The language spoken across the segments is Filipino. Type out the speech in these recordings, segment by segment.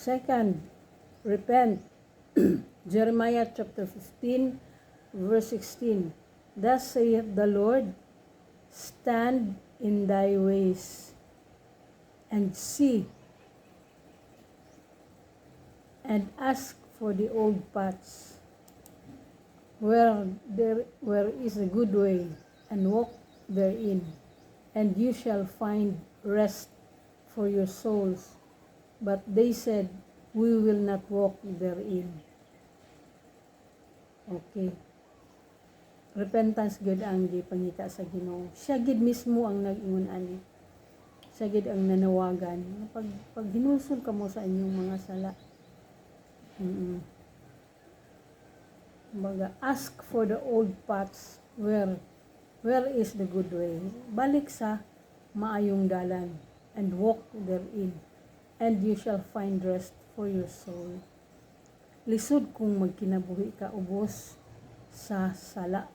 Second, repent. Jeremiah chapter 15, verse 16. Thus saith the Lord, stand in thy ways, and see, and ask for the old paths, where is a good way, and walk therein, and you shall find rest for your souls. But they said, we will not walk therein. Okay. Repentance gid ang gipangita sa Ginoo. Siya gid mismo ang nag-ingon ani. Siya gid ang nanawagan. Pag hinulsol ka mo sa inyong mga sala. Baga, ask for the old paths where is the good way. Balik sa maayong dalan and walk therein, and you shall find rest for your soul. Lisod kung magkinabuhi ka ubos sa sala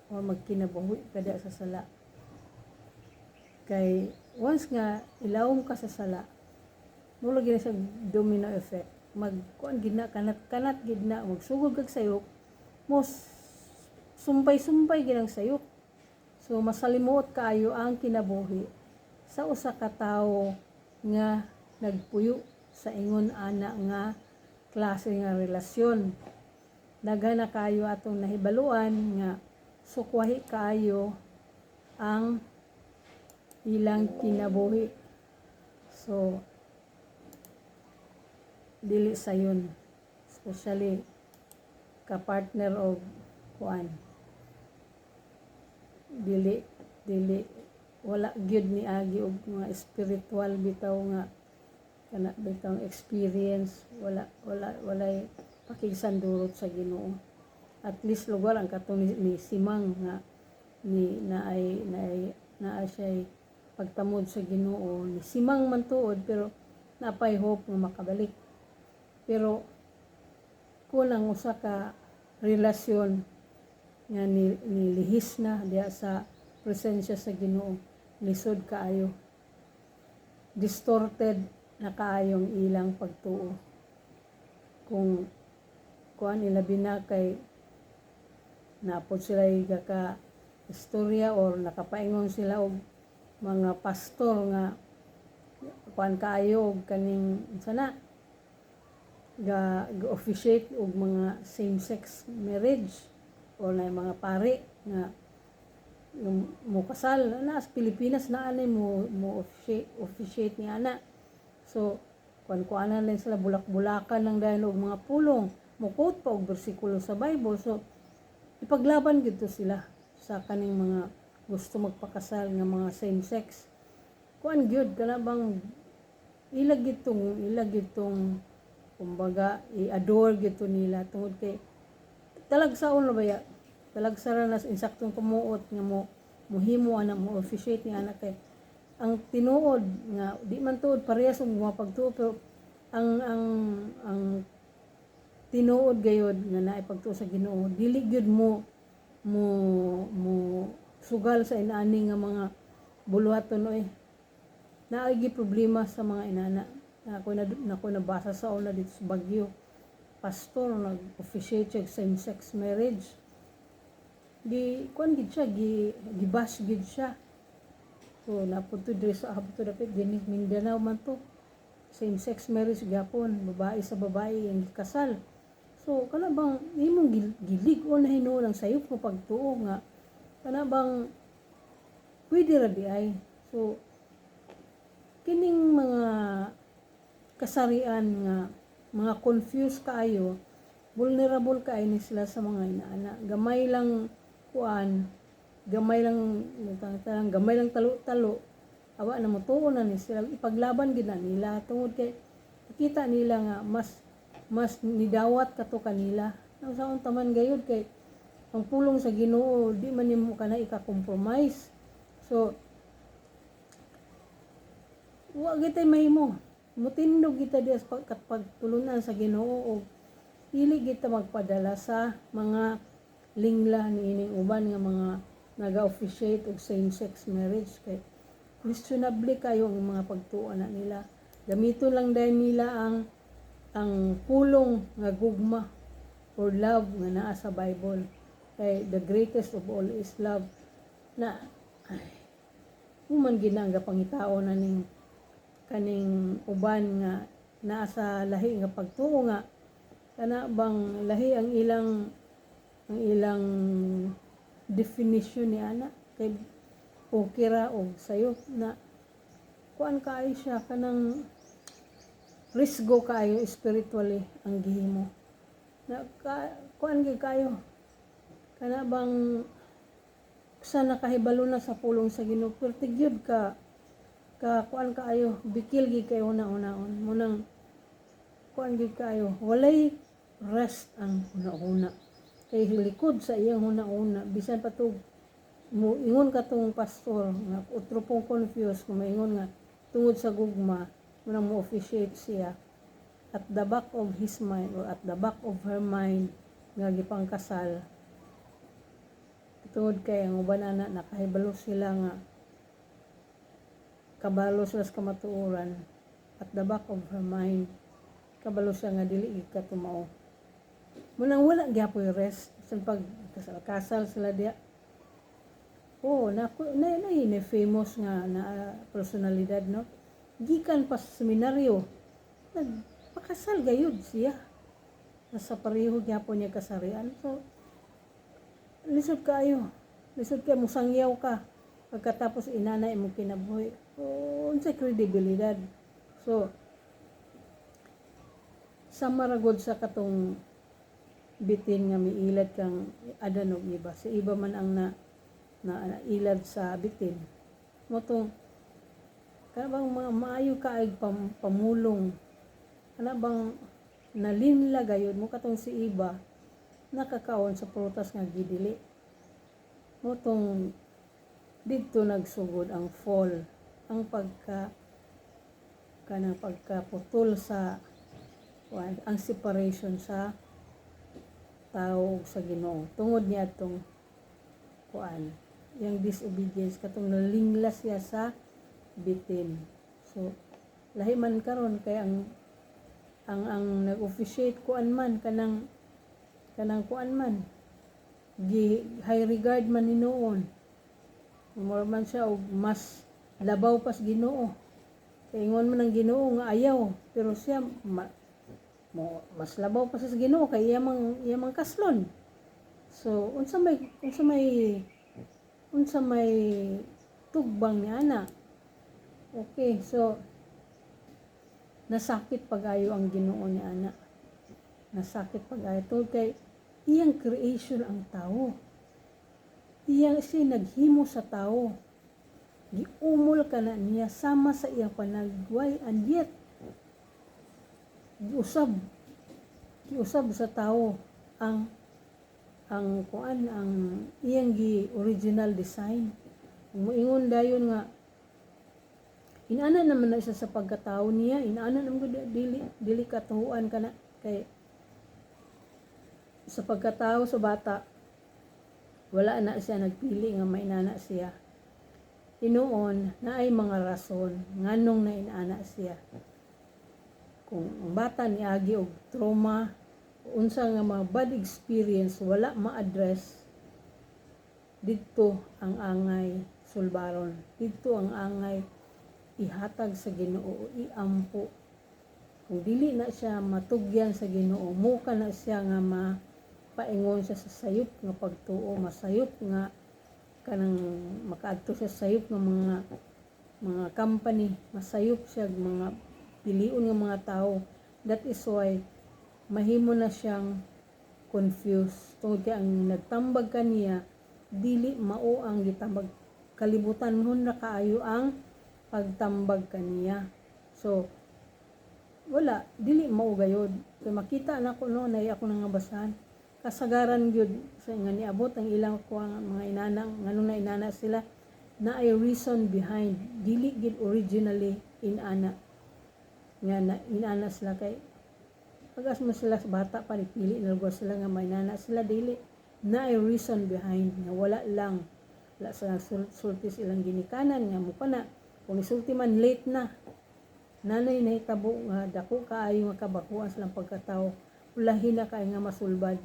o magkinabuhi ka da sa sala. Kay once nga ilawom ka sa sala, mula gina sa domino effect. Magkuan gid na kanat gid na magsugod kag sayop, mo sumpay gid ang sayop. So masalimuot kaayo ang kinabuhi sa usa ka tawo nga nagpuyo sa ingon ana nga klase nga relasyon. Daghan na kayo atong nahibaluan nga sukwahi kaayo ang ilang kinabuhi. So dili sayon, especially ka partner og kuan, dili wala gyud ni agi og mga spiritual bitaw nga kana bitaw experience, walay pakigsan-durot sa Ginoo. At least lugar ang katong ni Simang nga ni naay siya pagtamod sa Ginoo, ni Simang man tuod pero napay hope nga makabalik. Pero kulang usa ka relasyon nga nilihis na diya sa presensya sa Ginoo, lisod kaayo, distorted na kaayong ilang pagtuo. Kung kuan ilabi na kay napod sila ka istorya or nakapaingon sila og mga pastor nga kuan kaayo og kaning sana ga-officiate og mga same-sex marriage or na mga pari nga mo kasal na sa Pilipinas na anay mo officiate ni ana. So kuan-kuanan lang sila, bulak-bulakan lang dahil og mga pulong, mo quote pa og bersikulo sa Bible. So ipaglaban gid to sila sa kaning mga gusto magpakasal nga mga same-sex. Kuan gyud kana bang ilag gitong kumbaga i-adore gito nila tungod kay talagsaon na baya, talagsara na insaktong kumuot nga mo muhimo ana mo officiate ni anak kay ang tinuod nga di man tuod parehas og mga pagtuo, pero ang tinuod gayud nga naay pagtuo sa Ginoo dili gyud mo sugal sa inani nga mga buluhaton oy. Naay gi problema sa mga inana. Ako nabasa sa una dito sa Baguio, pastor nag-officiate siya same-sex marriage. Kuan gid siya, gibash gid siya. So napunto diri sa habto dapat dinis Mindanao man to. Same-sex marriage gyapon, babae sa babae ang kasal. So kana bang imong gilig-on na hinuon ang sayop mo pagtuo nga kana bang pwede ra di ay. So kining mga kasarian nga mga confused kaayo, vulnerable kaayo ni sila sa mga inaana. Gamay lang kuan, gamay lang talo-talo, awa na mo tuon na ni sila, ipaglaban gid na nila tungod kay nakita nila nga mas nidawat kato kanila. Ang saon taman gayud kay ang pulong sa Ginoo di man nimo kana ika-compromise. So wa gitay mahimo. Mutindog kita diya sa pagtulunan sa Ginoo o dili kita magpadala sa mga lingla niining uban nga mga naga-officiate og same-sex marriage kay questionable kayo ang mga pagtuo na nila. Gamiton lang dahil nila ang ang pulong nga gugma or love nga naa sa Bible. Kay the greatest of all is love. Na human ginang pangitao na ning kaning uban nga naa sa lahi nga pagtuo nga kana bang lahi ang ilang definition ni ana kay okay ra og sayop na kuan kaayo siya kanang risgo kaayo spiritually ang gihimo na kuan gyud kayo kana bang sa nakahibalo na sa pulong sa Ginoo perti gyud ka kuan kaayo bikil gyud kayo una-unaon munang kuan gyud kayo walay rest ang una-una kay likod sa iyang una-una bisan pa to mo ingon ka tong pastor nga utro pong confused kung maingon nga tungod sa gugma munang mo officiate siya at the back of his mind or at the back of her mind nga gipangkasal tungod kay ang uban ana nakahibalo sila nga kabalo sila sa kamatuoran at the back of her mind kabalo siya nga dili ka tumao munang wala gyapoy rest sa pag kasal sila diya na famous nga na personalidad no gikan pa sa seminaryo nagpakasal gayud siya nasa pareho gyapon niya kasarian so lisod kayo musangyaw ka pagkatapos inanay mo kinabuhi unsay kredibilidad so sa maragod sa katong bitin nga miilad kang adanog iba sa iba man ang na ilad sa bitin mo tong kana bang mga maayo kaayog pamulong kana bang nalinla gayud mo katong si iba nakakaon sa prutas nga gidili mo tong didto nagsugod ang fall ang pagkaputol sa ang separation sa tao sa Ginoo tungod niya tong yung disobedience katong nalinglas siya sa bitin so lahi man karon kay ang nag-officiate kuan man kanang kuan man high regard man ni noon more man siya og mas labaw pas Ginoo kay ingon man ang Ginoo nga ayaw pero siya mas labaw pa sa Ginoo kay iyang kaslon so unsa may tugbang ni ana okay so nasakit pag-ayo ang Ginoo ni ana nasakit pag-ayo tungod kay iyang creation ang tao siya naghimo sa tao giumol ka na niya sama sa iyang panagway and yet giusab sa tao ang iyang original design moingon dayon nga inana naman na siya sa pagkatao niya inana naman dili katuhuan kana kay sa pagkatao sa bata wala na siya nagpili nga mainana siya tinuon na ay mga rason nganong na inana siya kung ang bata niagi og trauma unsa nga mga bad experience wala ma-address didto ang angay sulbaron didto ang angay ihatag sa Ginoo iampo kung dili na siya matugyan sa Ginoo mo ka na siya nga mapaingon siya sa sayop nga pagtuo masayop nga kanang makaadto siya sayop nga mga company masayop siya mga piliun nga mga tao that is why mahimo na siyang confused tungod kay ang nagtambag kaniya dili mao ang gitambag kalibutan hun na kaayo ang pagtambag kaniya so wala dili mao gayud kay makita na ko no nay ako nang basahan kasagaran gyud sa nga niabot ang ilang mga inana nganong na inana sila na ay reason behind dili gid originally inana nga na inana sila kay pagas mo sila sa bata pa pili nalgo sila nga may nana sila dili na ay reason behind nga wala sa sulti silang ginikanan nga mo na kung isulti man late na nanay nahitabo nga dako kaayo nga kabakuan sa lang pagkatao, ulahi na kay nga masulbad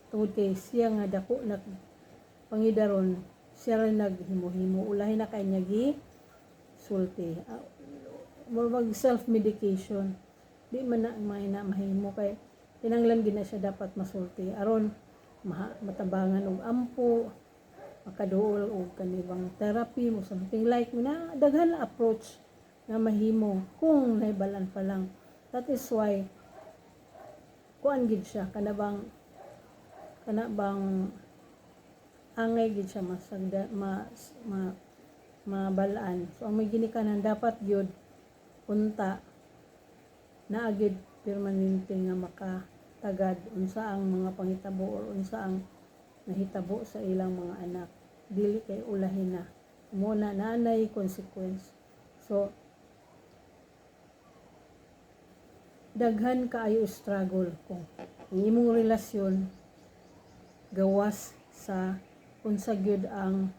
tungod kay siya nga dako na pangidaron, siya rin naghimo-himo, ulahi na kay niya gi sulti. Mag self-medication, di man na mahimo kay tinanglan gina siya dapat masulti aron matabangan og ampo, makaduol og kanibang therapy mo something like na daghan na approach nga mahimo kung nahibalan pa lang. That is why kuan gid siya kana bang angay gid siya masagda mabalaan. So ang may ginikanan dapat gyud unta naa gyud permanente nga makatagad unsa ang mga pangitabo or unsa ang nahitabo sa ilang mga anak, dili kay ulahin na muna nanay consequence. So daghan kaayo struggle kung ang imong relasyon gawas sa unsa gyud ang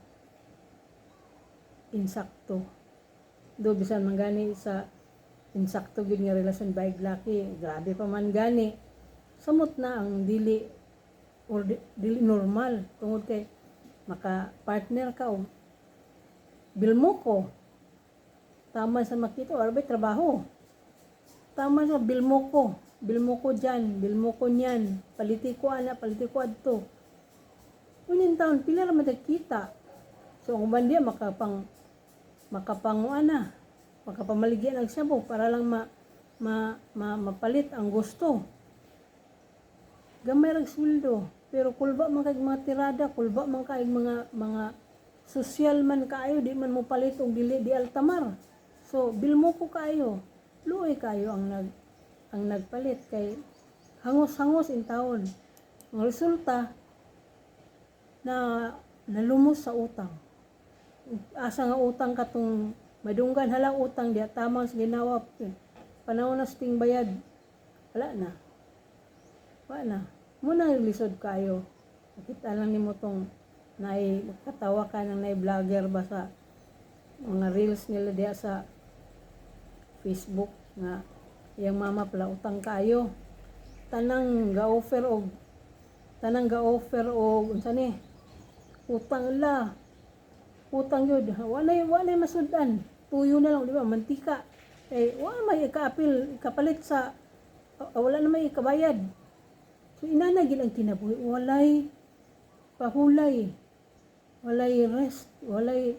insakto. Do bisan man gani sa insakto gyud nga relasyon by laki, grabe pa man gani. Samot na ang dili or dili normal tungod kay maka partner ka o bilmo ko. Tama sa makita or bay trabaho. Tama sa bilmo ko dyan, bilmo ko niyan, paliti ko ana, paliti ko adto. Unin taon pila ra madakita. So ang bandiya makapamaligyan ang sabo para lang mapalit ang gusto. Gamay rag sweldo, pero kulba man kay mga tirada, kulba man kay mga social man kaayo, di man mo palit og dili di altamar. So bilmo ko kaayo, luoy kayo ang nagpalit kay hangos-hangos in taon. Ang resulta na nalumos sa utang. Asa nga utang katong madunggan halang utang diya tamang sa ginawa panahon na sting bayad wala na muna lisod kayo. Nakita lang nimo tong katawa ka ng vlogger ba sa mga reels nila diya sa Facebook nga iyang mama pala utang kayo, tanang ga-offer og unsa ni utang yun, walay masudan, tuyo na lang, di ba, mantika. Wala may kapalit sa, wala na may ikabayad. So, inanagin ang kinabuhi, walay pahulay, walay rest, walay,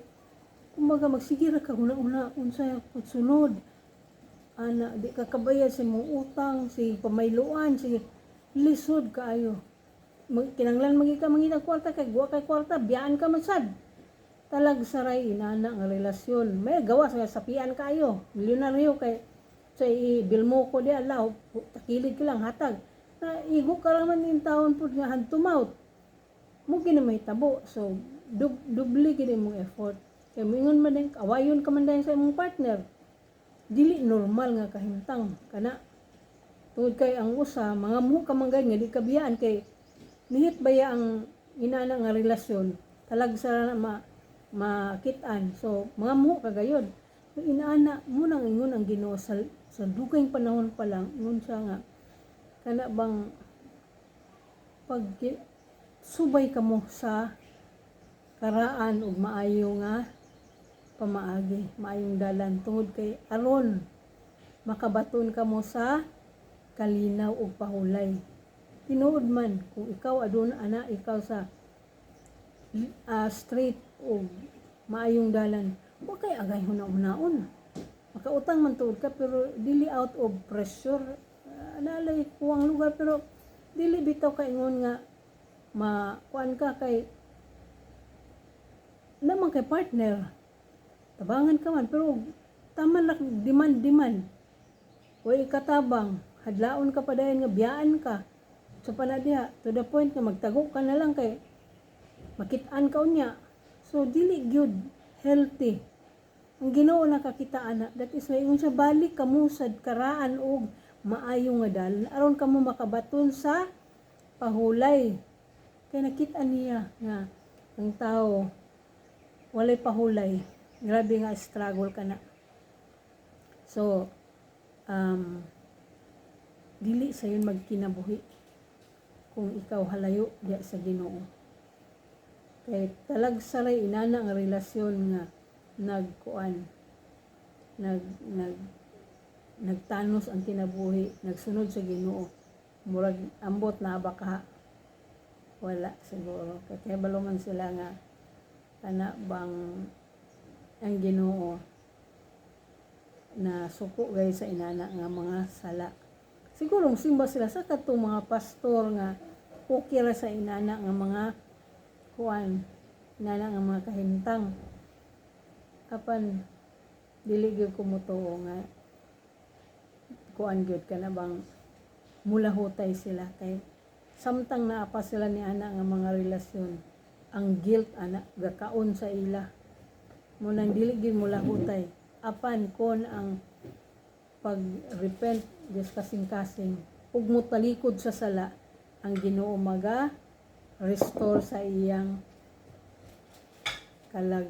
kumbaga magsigira ka, una, unsa pagsunod. Ana, di ka kabayad sa mong utang, si pamayluan, si lisod kaayo. Kinanglan mangita kwarta, kay guwa kay kwarta, biyaan ka masad. Talag saray inana nga relasyon. May gawas nga sapian kayo. Milyonaryo kay sa bilmo ko di alaw, takilid ka lang hatag. Na igo ka lang man in taon pud nga hand to mouth. Mo gina may tabo. So dubli gid imong effort. Kay moingon man din awayon ka man din sa imong partner. Dili normal nga kahimtang kana. Tungod kay ang usa mga mo ka man nga di kabiyaan kay nihit baya ang inana nga relasyon. Talag sa makitaan. So, mga muho kagayon. Inaana mo nang ingon ang Ginoo sa dugay panahon pa lang, ingon siya nga, kana bang pag subay ka mo sa karaan ug maayo nga pamaagi, maayong dalan tungod kay aron makabaton ka mo sa kalinaw ug pahulay. Tinuod man kung ikaw aduna ana ikaw sa straight o maayong dalan, huwag kay agay hunaon. Makautang man tuod ka pero dili out of pressure. Nalay kuwang lugar pero dili bitaw ka ingon nga makuan ka kay naman kay partner. Tabangan ka man pero tama lang demand. Huwag ikatabang, hadlaon ka pa dayon nga biyaan ka. So panadiha to the point nga magtago ka na lang kay makitaan ka unya. So dili gyud healthy. Ang Ginoo nakakitaan na that is why unsa balik kamo sa karaan og maayo nga dalan aron kamo makabaton sa pahulay. Kay nakita niya nga ang tao walay pahulay. Grabe nga struggle ka na. So dili sayon magkinabuhi kung ikaw halayo diya sa Ginoo. Kay talagsaray inana nga relasyon nga nagtanos ang kinabuhi, nagsunod sa Ginoo. Murag ambot na baka wala siguro. Kaya baluman sila nga kana bang ang Ginoo na suko gay sa inana nga mga sala. Siguro simba sila sa katong mga pastor nga okay ra sa inana nga mga inana nga mga kahimtang. Apan dili gyud ko motuo nga gyud kana bang mulahutay sila kay samtang naapa sila ni ana nga mga relasyon, ang guilt ana gakaon sa ila. Munang dili gyud mulahutay apan kon ang pag-repent Diyos kasing-kasing ug mutalikod sa sala, ang Ginoo maga restore sa iyang kalag.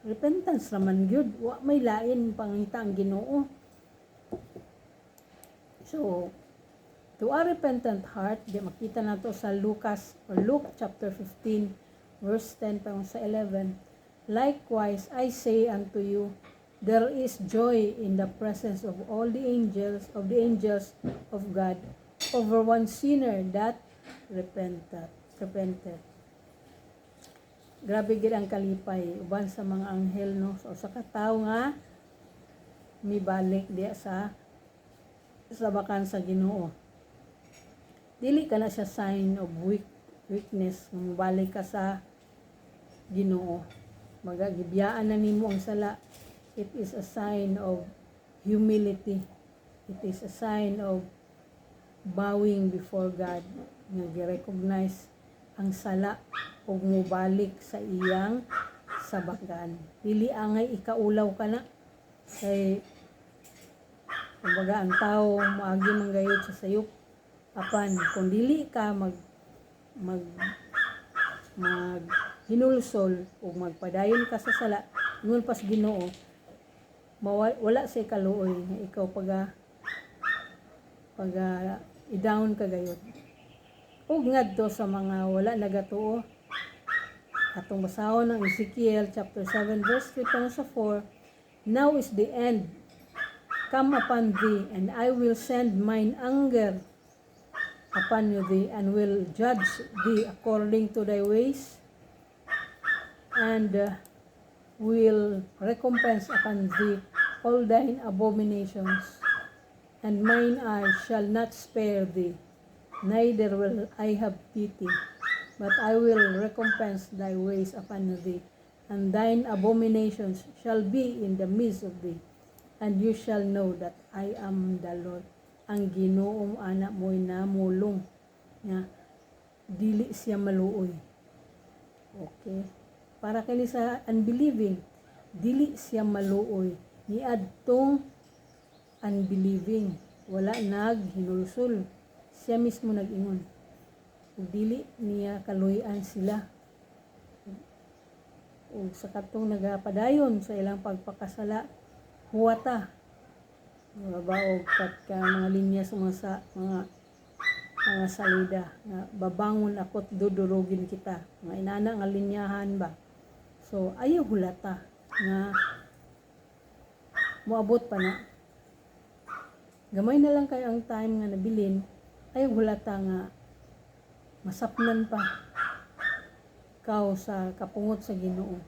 Repentance raman gyud, wa may lain pangita ang Ginoo. So to a repentant heart, di makita nato sa Luke chapter 15 verse 10 pa sa 11. Likewise I say unto you, there is joy in the presence of all the angels of God over one sinner that repented. Grabe gid ang kalipay uban sa mga anghel no, so sa katawo nga mibalik diya sa bakan sa Ginoo. Dili ka na siya sign of weakness nga mobalik ka sa Ginoo. Magagibiyaan na nimo ang sala. It is a sign of humility. It is a sign of bowing before God nga gi-recognize ang sala ug mobalik sa iyang sabakan. Dili angay ikaulaw ka na kay kumbaga ang tao maagi manggayod sa sayop. Apan kung dili ka mag hinulsol ug magpadayon ka sa sala ingon pas Ginoo, wala sa ikaluoy nga ikaw pag i-down ka gayud. Ug ngadto sa mga wala nagatuo, atong basahon ng Ezekiel chapter 7 verse 3 pa sa 4, now is the end come upon thee, and I will send mine anger upon thee, and will judge thee according to thy ways, and will recompense upon thee all thine abominations, and mine eye shall not spare thee, neither will I have pity, but I will recompense thy ways upon thee, and thine abominations shall be in the midst of thee, and you shall know that I am the Lord. Ang Ginoo ana mo'y namulong nga dili siya maluoy. Okay? Para kini sa unbelieving, dili siya maluoy. Niadtong unbelieving, wala naghinulsol. Siya mismo nag-ingon. Ug dili niya kaluy-an sila. Ug sa katong nagapadayon sa ilang pagpakasala, huwata. Mabaog ka mga linya sa mga salida nga babangon ako't dudurugin kita. Mga inana nga linyahan ba. So ayaw hulata nga moabot pa na. Gamay na lang kayo ang time nga nabilin, ayaw hulata nga masapnan pa ikaw sa kapungot sa Ginoo.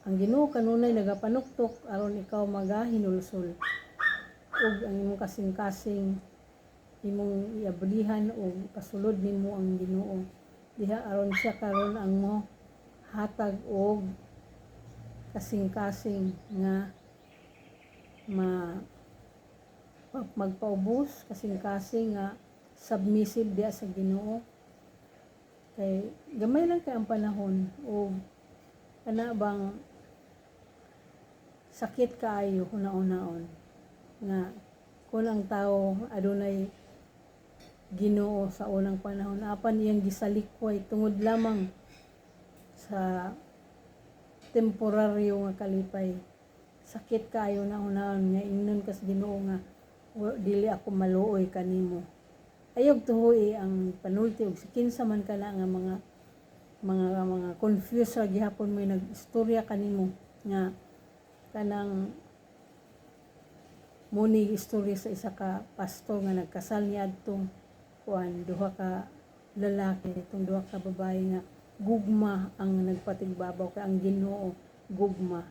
Ang Ginoo kanunay nagapanuktok aron ikaw magahinulsol. Ug ang imong kasing-kasing imong iabulihan o pasulod nimo ang Ginoo. Diha aron siya karon ang mo hatag og kasing-kasing nga magpaubos, kasing-kasing nga submissive diha sa Ginoo. Kay gamay lang kay ang panahon o kana bang sakit kaayo una-unaon nga kung ang tao adunay Ginoo sa unang panahon apan iyang gisalikway tungod lamang sa temporaryo nga kalipay sakit kaayo na unahon nga ingnon kas Ginoo nga dili ako maluoy kanimo. Ayog tuhoy ang panulti og kinsa man kana nga mga confused ra gihapon mo nag-istorya kanimo nga kanang muni istorya sa isa ka pastor nga nagkasal niya adtong duha ka lalaki, itong duha ka babae nga gugma ang nagpatigbabaw kay ang Ginoo gugma.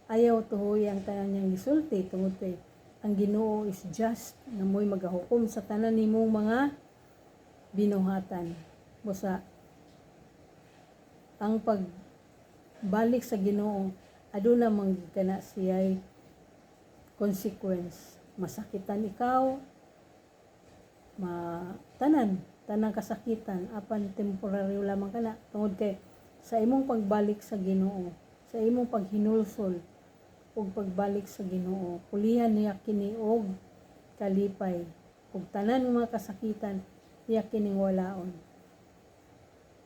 Ayaw tuhoy ang tanan niyang gisulti tungod kay ang Ginoo is just na mo'y magahukom sa tanan nimong mga binuhatan. Busa ang pagbalik sa Ginoo aduna man kana siya'y consequence. Masakitan ikaw, tanang kasakitan apan temporaryo lamang kana tungod kay sa imong pagbalik sa Ginoo, sa imong paghinulsol ug pagbalik sa Ginoo, pulihan niya kini og kalipay ug tanan ng mga kasakitan iya kining walaon.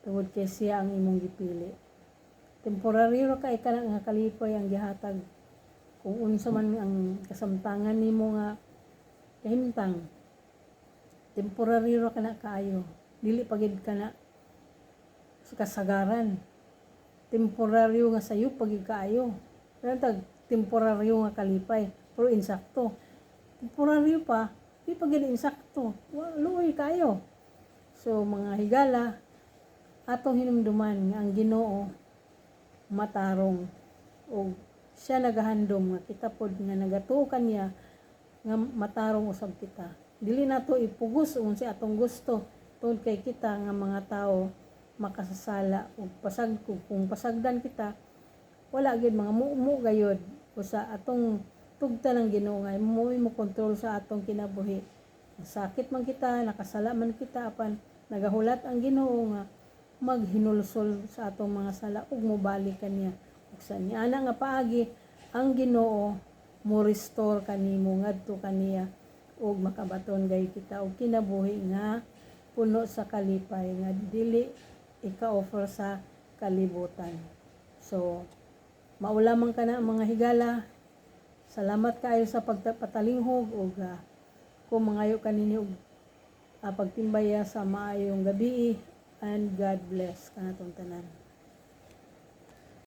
Tungod kay siya ang imong gipili. Temporaryo kay kana nga kalipay ang gihatag kung unsa man ang kasamtangan nimo nga kahimtang. Temporaryo kana kaayo, dili pagid kana sa kasagaran. Temporaryo nga sayo pagid kaayo. Pero temporaryo nga kalipay, pero insakto. Temporaryo pa, di pagid insakto. Luoy kayo. So mga higala, atong hinumduman nga ang Ginoo matarong o siya nagahandom nga kita pod nga nagatuo kaniya nga matarong usab kita. Dili nato ipugos unsa atong gusto tungod kay kita nga mga tao makasasala ug kung pasagdan kita wala gyud mga mumu gayud usa atong tugta ng Ginoo nga mo kontrol sa atong kinabuhi. Sakit man kita, nakasala man kita apan nagahulat ang Ginoo nga maghinulsol sa atong mga sala ug mobalik kaniya. Ug sa niana nga paagi ang Ginoo mo restore kanimo ngadto kaniya ug makabaton gay kita og kinabuhi nga puno sa kalipay nga dili ika-offer sa kalibutan. So maulamang ka na mga higala. Salamat kayo sa pagpatalinghog ug kung mangayo kaninyo pagtimbaya sa maayong gabi and God bless kanatong tanan.